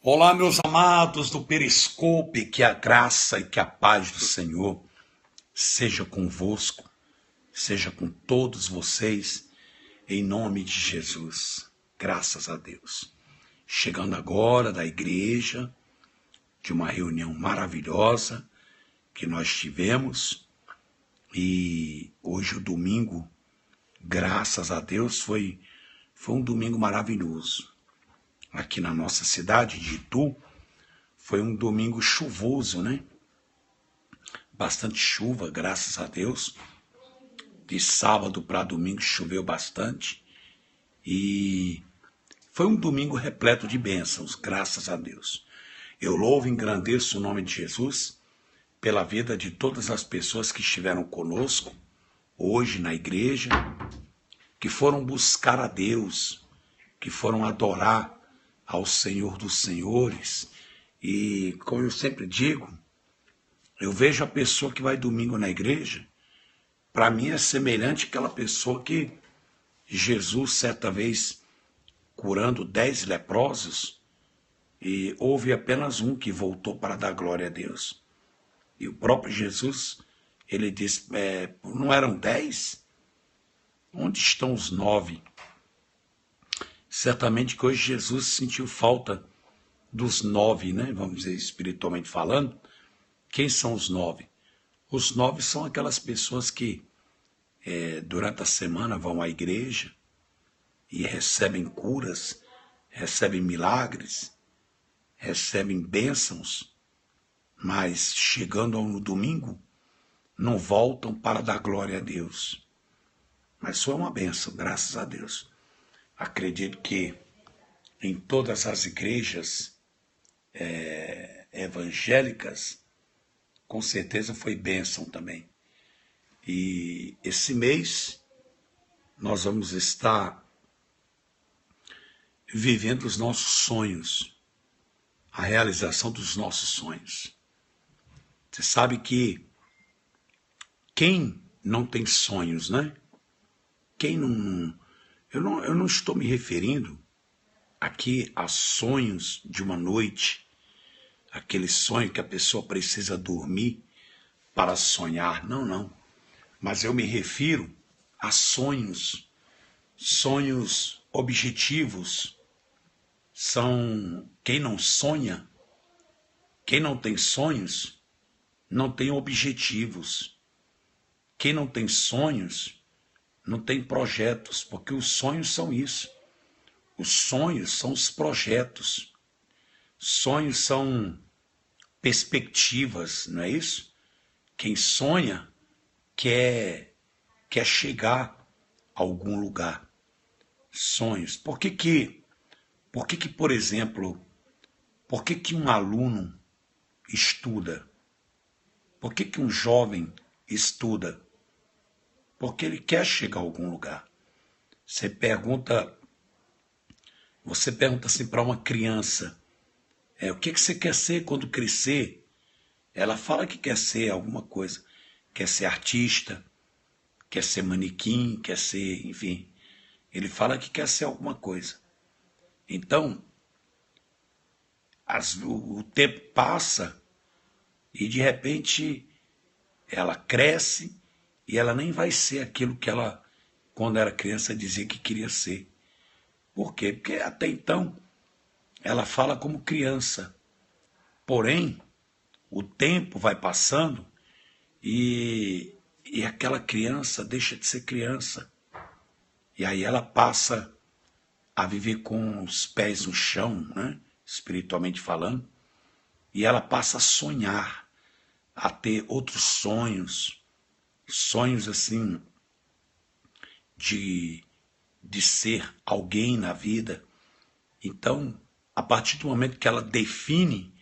Olá, meus amados do Periscope, que a graça e que a paz do Senhor seja convosco, seja com todos vocês, em nome de Jesus. Graças a Deus. Chegando agora da igreja, de uma reunião maravilhosa que nós tivemos, e hoje o domingo, graças a Deus, foi um domingo maravilhoso. Aqui na nossa cidade de Itu, foi um domingo chuvoso, né? Bastante chuva, graças a Deus. De sábado para domingo choveu bastante. E foi um domingo repleto de bênçãos, graças a Deus. Eu louvo e engrandeço o nome de Jesus pela vida de todas as pessoas que estiveram conosco hoje na igreja, que foram buscar a Deus, que foram adorar ao Senhor dos Senhores. E, como eu sempre digo, eu vejo a pessoa que vai domingo na igreja, para mim é semelhante àquela pessoa que Jesus, certa vez, curando 10 leprosos, e houve apenas um que voltou para dar glória a Deus. E o próprio Jesus, ele disse, não eram 10? Onde estão os 9? Certamente que hoje Jesus sentiu falta dos 9, né? Vamos dizer, espiritualmente falando. Quem são os 9? Os 9 são aquelas pessoas que durante a semana vão à igreja e recebem curas, recebem milagres, recebem bênçãos, mas chegando no domingo, não voltam para dar glória a Deus. Mas foi uma bênção, graças a Deus. Acredito que em todas as igrejas evangélicas, com certeza foi bênção também. E esse mês nós vamos estar vivendo os nossos sonhos, a realização dos nossos sonhos. Você sabe que quem não tem sonhos, né? Quem não... Eu não estou me referindo aqui a sonhos de uma noite, aquele sonho que a pessoa precisa dormir para sonhar. Não, não. Mas eu me refiro a sonhos, sonhos objetivos. São quem não sonha, quem não tem sonhos, não tem objetivos. Quem não tem sonhos, não tem projetos, porque os sonhos são isso. Os sonhos são os projetos. Sonhos são perspectivas, não é isso? Quem sonha quer chegar a algum lugar. Sonhos. Por que, por exemplo, por que um aluno estuda? Por que um jovem estuda? Porque ele quer chegar a algum lugar. Você pergunta assim para uma criança, o que você quer ser quando crescer? Ela fala que quer ser alguma coisa. Quer ser artista, quer ser manequim, quer ser, enfim. Ele fala que quer ser alguma coisa. Então, o tempo passa e, de repente, ela cresce e ela nem vai ser aquilo que ela, quando era criança, dizia que queria ser. Por quê? Porque até então ela fala como criança. Porém, o tempo vai passando e aquela criança deixa de ser criança. E aí ela passa a viver com os pés no chão, né? Espiritualmente falando. E ela passa a sonhar, a ter outros sonhos. Sonhos assim de ser alguém na vida. Então, a partir do momento que ela define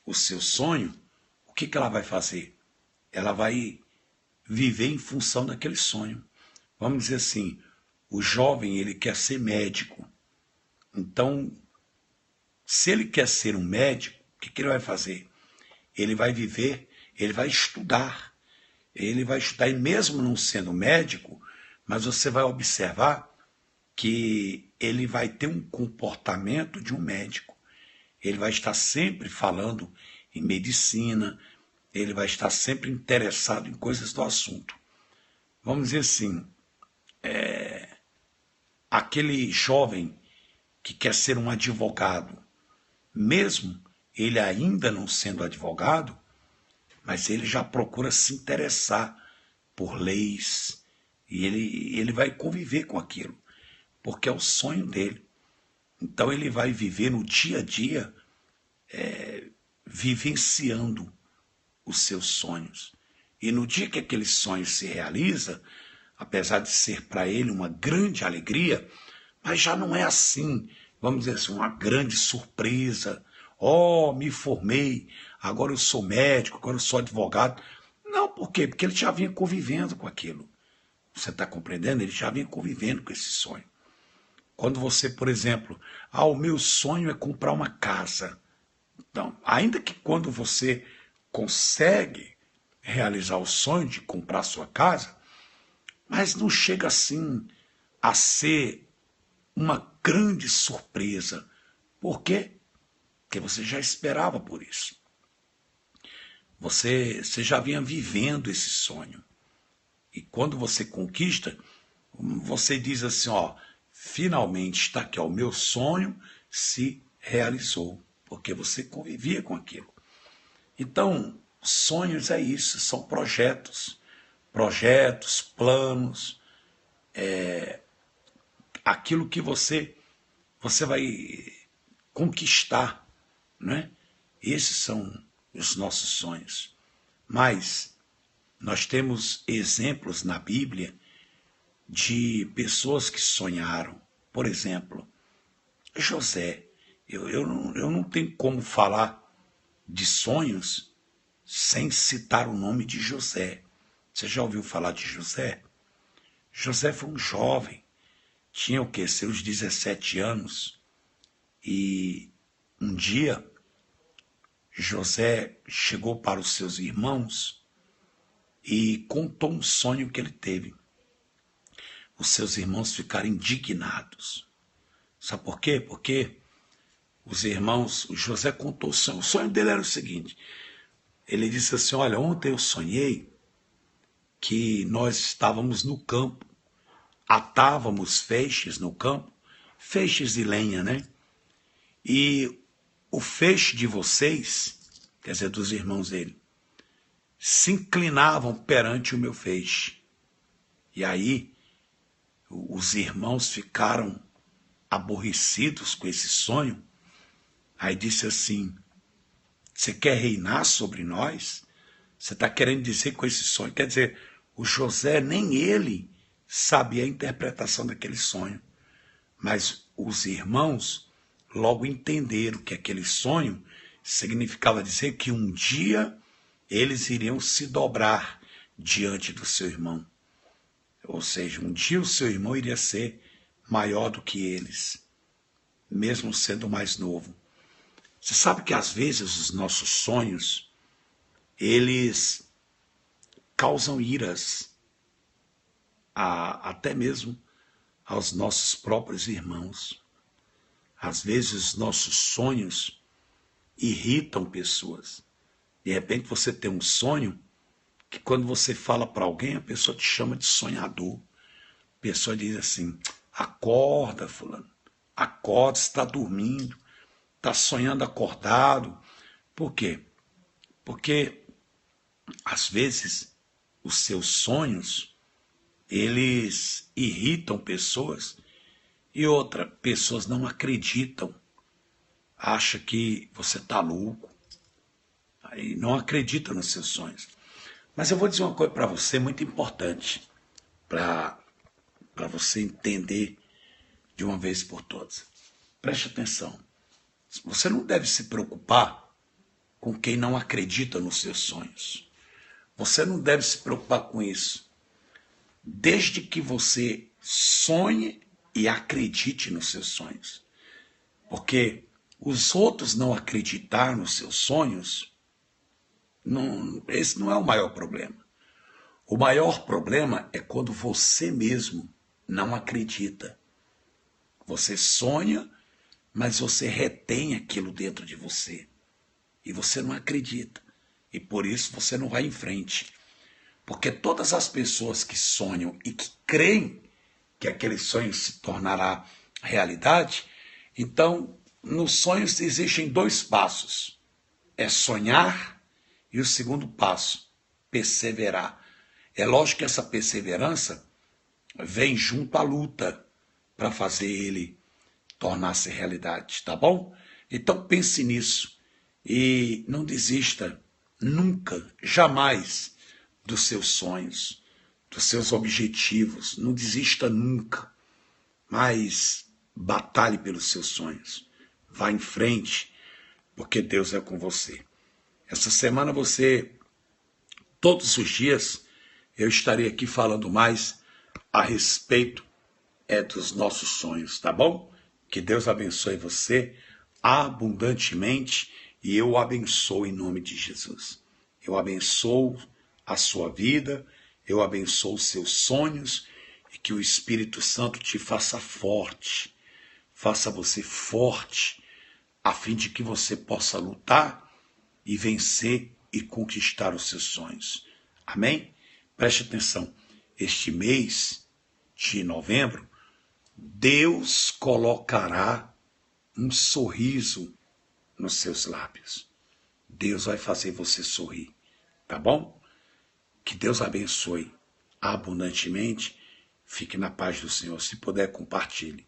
o seu sonho, o que ela vai fazer? Ela vai viver em função daquele sonho. Vamos dizer assim, o jovem ele quer ser médico. Então, se ele quer ser um médico, o que ele vai fazer? Ele vai viver, ele vai estudar. Ele vai estudar, e mesmo não sendo médico, mas você vai observar que ele vai ter um comportamento de um médico. ele vai estar sempre falando em medicina, ele vai estar sempre interessado em coisas do assunto. Vamos dizer assim, aquele jovem que quer ser um advogado, mesmo ele ainda não sendo advogado, mas ele já procura se interessar por leis e ele vai conviver com aquilo, porque é o sonho dele. Então ele vai viver no dia a dia, vivenciando os seus sonhos. E no dia que aquele sonho se realiza, apesar de ser para ele uma grande alegria, mas já não é assim, vamos dizer assim, uma grande surpresa. Oh, me formei, agora eu sou médico, agora eu sou advogado. Não, por quê? Porque ele já vinha convivendo com aquilo. Você está compreendendo? Ele já vinha convivendo com esse sonho. Quando você, por exemplo, o meu sonho é comprar uma casa. Então, ainda que quando você consegue realizar o sonho de comprar sua casa, mas não chega assim a ser uma grande surpresa. Por quê? Porque você já esperava por isso. Você já vinha vivendo esse sonho. E quando você conquista, você diz assim, ó, finalmente está aqui, ó, o meu sonho se realizou, porque você convivia com aquilo. Então, sonhos é isso, são projetos, planos, aquilo que você vai conquistar, né? Esses são os nossos sonhos. Mas nós temos exemplos na Bíblia de pessoas que sonharam. Por exemplo, José. Eu não tenho como falar de sonhos sem citar o nome de José. Você já ouviu falar de José? José foi um jovem, tinha o quê? Seus 17 anos. E um dia, José chegou para os seus irmãos e contou um sonho que ele teve. Os seus irmãos ficaram indignados. Sabe por quê? Porque os irmãos, o José contou o sonho. O sonho dele era o seguinte, ele disse assim, olha, ontem eu sonhei que nós estávamos no campo, atávamos feixes no campo, feixes de lenha, né? E o feixe de vocês, quer dizer, dos irmãos dele, se inclinavam perante o meu feixe. E aí, os irmãos ficaram aborrecidos com esse sonho. Aí disse assim, você quer reinar sobre nós? Você está querendo dizer com esse sonho? Quer dizer, o José, nem ele sabia a interpretação daquele sonho. Mas os irmãos logo entenderam que aquele sonho significava dizer que um dia eles iriam se dobrar diante do seu irmão. Ou seja, um dia o seu irmão iria ser maior do que eles, mesmo sendo mais novo. Você sabe que às vezes os nossos sonhos, eles causam iras, até mesmo aos nossos próprios irmãos. Às vezes os nossos sonhos irritam pessoas. De repente você tem um sonho que quando você fala para alguém, a pessoa te chama de sonhador. A pessoa diz assim, acorda fulano, acorda, você está dormindo, está sonhando acordado. Por quê? Porque às vezes os seus sonhos, eles irritam pessoas e pessoas não acreditam, acha que você está louco, aí não acredita nos seus sonhos. Mas eu vou dizer uma coisa para você muito importante, para você entender de uma vez por todas. Preste atenção. Você não deve se preocupar com quem não acredita nos seus sonhos. Você não deve se preocupar com isso. Desde que você sonhe e acredite nos seus sonhos. Porque os outros não acreditar nos seus sonhos, esse não é o maior problema. O maior problema é quando você mesmo não acredita. Você sonha, mas você retém aquilo dentro de você. E você não acredita. E por isso você não vai em frente. Porque todas as pessoas que sonham e que creem que aquele sonho se tornará realidade, então, nos sonhos existem dois passos. É sonhar e o segundo passo, perseverar. É lógico que essa perseverança vem junto à luta para fazer ele tornar-se realidade, tá bom? Então pense nisso e não desista nunca, jamais dos seus sonhos, dos seus objetivos. Não desista nunca, mas batalhe pelos seus sonhos. Vá em frente, porque Deus é com você. Essa semana todos os dias, eu estarei aqui falando mais a respeito dos nossos sonhos, tá bom? Que Deus abençoe você abundantemente e eu o abençoo em nome de Jesus. Eu abençoo a sua vida, eu abençoo os seus sonhos e que o Espírito Santo te faça forte, faça você forte, a fim de que você possa lutar e vencer e conquistar os seus sonhos. Amém? Preste atenção, este mês de novembro, Deus colocará um sorriso nos seus lábios. Deus vai fazer você sorrir, tá bom? Que Deus abençoe abundantemente. Fique na paz do Senhor. Se puder, compartilhe.